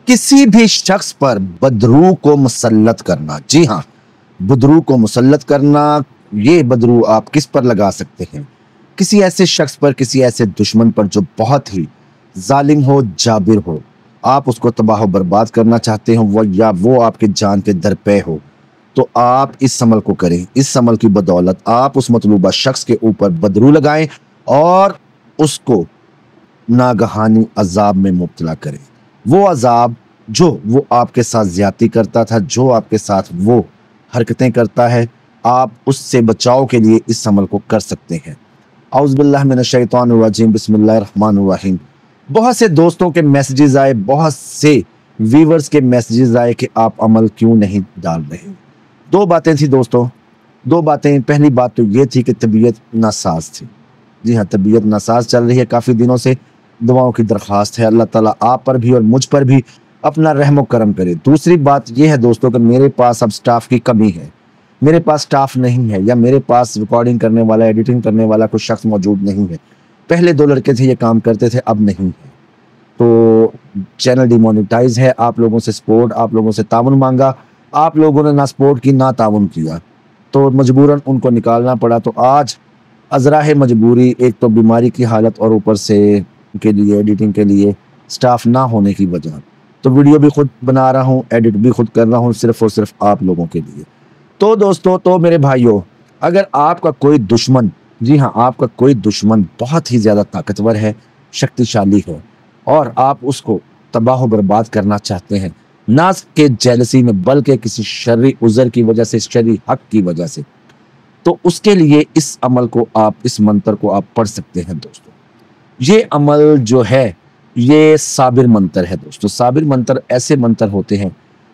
किसी भी शख्स पर बदरू को मुसल्लत करना। जी हाँ, बदरू को मुसल्लत करना। ये बदरू आप किस पर लगा सकते हैं? किसी ऐसे शख्स पर, किसी ऐसे दुश्मन पर जो बहुत ही जालिम हो, जाबिर हो। आप उसको तबाह बर्बाद करना चाहते हो, वो आपके जान के दरपे हो, तो आप इस अमल को करें। इस अमल की बदौलत आप उस मतलूबा शख्स के ऊपर बदरू लगाएं और उसको नागहानी अजाब में मुब्तला करें। वो अजाब जो वो आपके साथ ज्यादती करता था, जो आपके साथ वो हरकतें करता है, आप उससे बचाव के लिए इस अमल को कर सकते हैं। औज़ुबिल्लाहि मिनश्शैतानिर्रजीम, बिस्मिल्लाहिर्रहमानिर्रहीम। बहुत से दोस्तों के मैसेजेस आए, बहुत से व्यूवर्स के मैसेजेस आए कि आप अमल क्यों नहीं डाल रहे। दो बातें थी दोस्तों, दो बातें। पहली बात तो ये थी कि तबीयत नासाज थी। जी हाँ, तबीयत नासाज चल रही है काफ़ी दिनों से। दुआओं की दरख्वास्त है, अल्लाह ताला आप पर भी और मुझ पर भी अपना रहम करम करे। दूसरी बात यह है दोस्तों कि मेरे पास अब स्टाफ की कमी है। मेरे पास स्टाफ नहीं है, या मेरे पास रिकॉर्डिंग करने वाला, एडिटिंग करने वाला कोई शख्स मौजूद नहीं है। पहले 2 लड़के थे, ये काम करते थे, अब नहीं है। तो चैनल डिमोनेटाइज है। आप लोगों से सपोर्ट, आप लोगों से ताउन मांगा, आप लोगों ने ना सपोर्ट की ना ताउन किया, तो मजबूरन उनको निकालना पड़ा। तो आज अज़राह मजबूरी, एक तो बीमारी की हालत और ऊपर से के लिए एडिटिंग के लिए स्टाफ ना होने की वजह, तो वीडियो भी खुद बना रहा हूँ, एडिट भी खुद कर रहा हूँ, सिर्फ और सिर्फ आप लोगों के लिए। तो दोस्तों, तो मेरे भाइयों, अगर आपका कोई दुश्मन, जी हाँ, आपका कोई दुश्मन बहुत ही ज़्यादा ताकतवर है, शक्तिशाली है, और आप उसको तबाह बर्बाद करना चाहते हैं, ना के जेलसी में बल्कि किसी शर्री उज़र की वजह से, शर्री हक की वजह से, तो उसके लिए इस अमल को आप, इस मंत्र को आप पढ़ सकते हैं दोस्तों। ये अमल जो है, ये साबिर मंत्र है दोस्तों। साबिर मंत्र ऐसे मंत्र होते हैं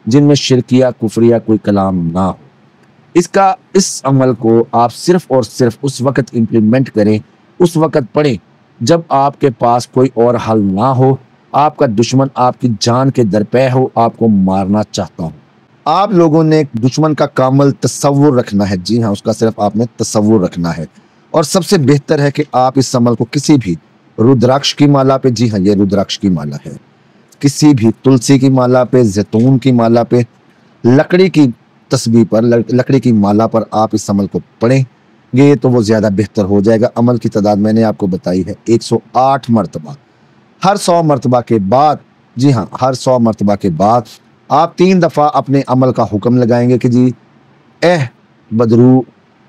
जिनमें शिरकिया, कुफरिया कोई कलाम ना हो। इस अमल को आप सिर्फ और सिर्फ उस वक्त इम्प्लीमेंट करें, उस वक्त पढ़ें जब आपके पास कोई और हल ना हो, आपका दुश्मन आपकी जान के दरपे हो, आपको मारना चाहता हो। आप लोगों ने दुश्मन का कामल तसव्वुर रखना है। जी हाँ, उसका सिर्फ आपने तसव्वुर रखना है। और सबसे बेहतर है कि आप इस अमल को किसी भी रुद्राक्ष की माला पे, जी हाँ, ये रुद्राक्ष की माला है, किसी भी तुलसी की माला पे, जैतून की माला पे, लकड़ी की तस्बीह पर, लकड़ी की माला पर आप इस अमल को पढ़ेंगे तो वो ज़्यादा बेहतर हो जाएगा। अमल की तादाद मैंने आपको बताई है 108 मरतबा। हर 100 मरतबा के बाद, जी हाँ, हर 100 मरतबा के बाद आप 3 दफ़ा अपने अमल का हुक्म लगाएंगे कि जी एह बदरू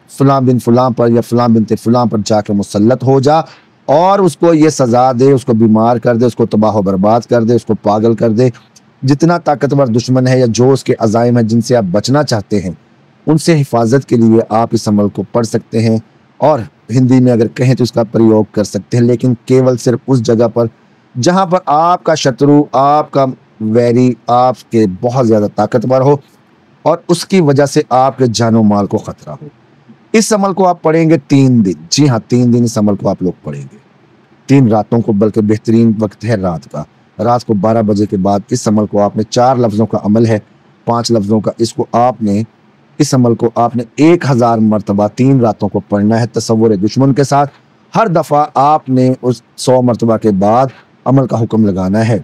फ़लाँ बिन फ़लाँ पर या फ़लाँ बिनते फ़लाँ पर जाकर मुसल्लत हो जा, और उसको ये सज़ा दे, उसको बीमार कर दे, उसको तबाह बर्बाद कर दे, उसको पागल कर दे। जितना ताकतवर दुश्मन है या जो उसके अज़ाइम है जिनसे आप बचना चाहते हैं, उनसे हिफाजत के लिए आप इस अमल को पढ़ सकते हैं। और हिंदी में अगर कहें तो इसका प्रयोग कर सकते हैं, लेकिन केवल सिर्फ उस जगह पर जहाँ पर आपका शत्रु, आपका वैरी आपके बहुत ज़्यादा ताकतवर हो और उसकी वजह से आपके जानो माल को ख़तरा हो। इस अमल को आप पढ़ेंगे 3 दिन। जी हाँ, 3 दिन इस अमल को आप लोग पढ़ेंगे, 3 रातों को, बल्कि बेहतरीन वक्त है रात का। रात को 12 बजे के बाद इस अमल को आपने, 4 लफ्ज़ों का अमल है, 5 लफ्ज़ों का, इसको आपने, इस अमल को आपने 1000 मरतबा 3 रातों को पढ़ना है तसव्वुर दुश्मन के साथ। हर दफ़ा आपने उस 100 मरतबा के बाद अमल का हुक्म लगाना है।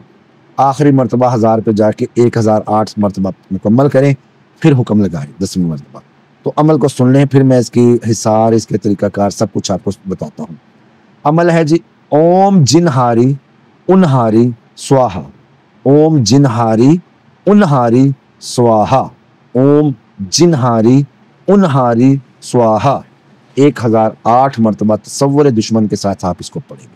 आखिरी मरतबा 1000 पे जाके 1008 मरतबा मुकम्मल करें, फिर हुक्म लगाएं 10वीं मरतबा। तो अमल को सुन लें, फिर मैं इसकी हिसार, इसके तरीक़ाकार सब कुछ आपको बताता हूँ। अमल है जी, ओम जिनहारी उनहारी स्वाहा, ओम जिनहारी उनहारी स्वाहा, ओम जिनहारी उनहारी स्वाहा। 1008 मरतबा तसव्वुर दुश्मन के साथ आप इसको पढ़ेंगे।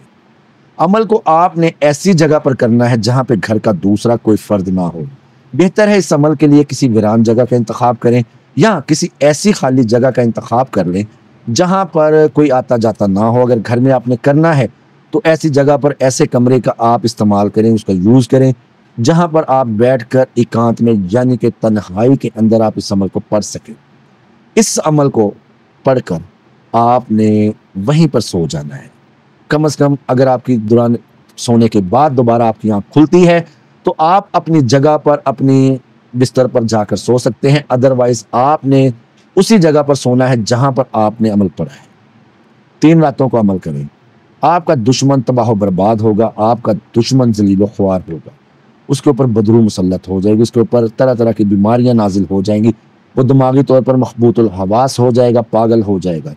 अमल को आपने ऐसी जगह पर करना है जहाँ पे घर का दूसरा कोई फ़र्द ना हो। बेहतर है इस अमल के लिए किसी वीरान जगह का इंतखाब करें, या किसी ऐसी खाली जगह का इंतखाब कर लें जहाँ पर कोई आता जाता ना हो। अगर घर में आपने करना है तो ऐसी जगह पर, ऐसे कमरे का आप इस्तेमाल करें, उसका यूज़ करें जहाँ पर आप बैठकर एकांत में, यानी कि तन्हाई के अंदर आप इस अमल को पढ़ सकें। इस अमल को पढ़कर आपने वहीं पर सो जाना है। कम से कम अगर आपकी दौरान सोने के बाद दोबारा आपकी आँख खुलती है तो आप अपनी जगह पर, अपनी बिस्तर पर जाकर सो सकते हैं। अदरवाइज आपने उसी जगह पर सोना है जहाँ पर आपने अमल पढ़ा है। 3 रातों को अमल करें, आपका दुश्मन तबाह बर्बाद होगा, आपका दुश्मन ज़लील व ख्वार होगा, उसके ऊपर बदरू मुसल्लत हो जाएगी, उसके ऊपर तरह तरह की बीमारियां नाजिल हो जाएंगी, वो दिमागी तौर पर मखबूतुल हवास हो जाएगा, पागल हो जाएगा।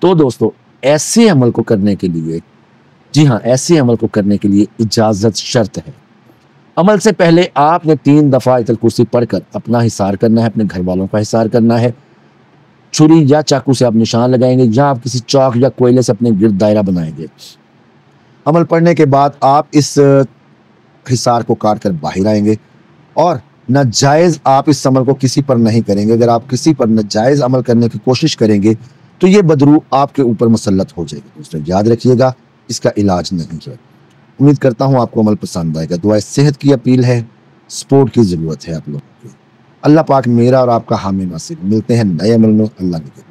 तो दोस्तों, ऐसे अमल को करने के लिए, जी हाँ, ऐसे अमल को करने के लिए इजाजत शर्त है। अमल से पहले आपने 3 दफा आयतुल कुर्सी पढ़कर अपना हिसार करना है, अपने घर वालों का हिसार करना है। छुरी या चाकू से आप निशान लगाएंगे, या आप किसी चौक या कोयले से अपने गिर्द दायरा बनाएंगे। अमल पढ़ने के बाद आप इस हिसार को काट कर बाहर आएंगे, और नाजायज आप इस अमल को किसी पर नहीं करेंगे। अगर आप किसी पर नाजायज अमल करने की कोशिश करेंगे तो ये बदरू आपके ऊपर मुसल्लत हो जाएगी। दोस्तों याद रखिएगा, इसका इलाज नहीं है। उम्मीद करता हूँ आपको अमल पसंद आएगा। दुआ सेहत की अपील है, सपोर्ट की जरूरत है आप लोगों को। अल्लाह पाक मेरा और आपका हामी नासिर। मिलते हैं नए अमल में। अल्लाह के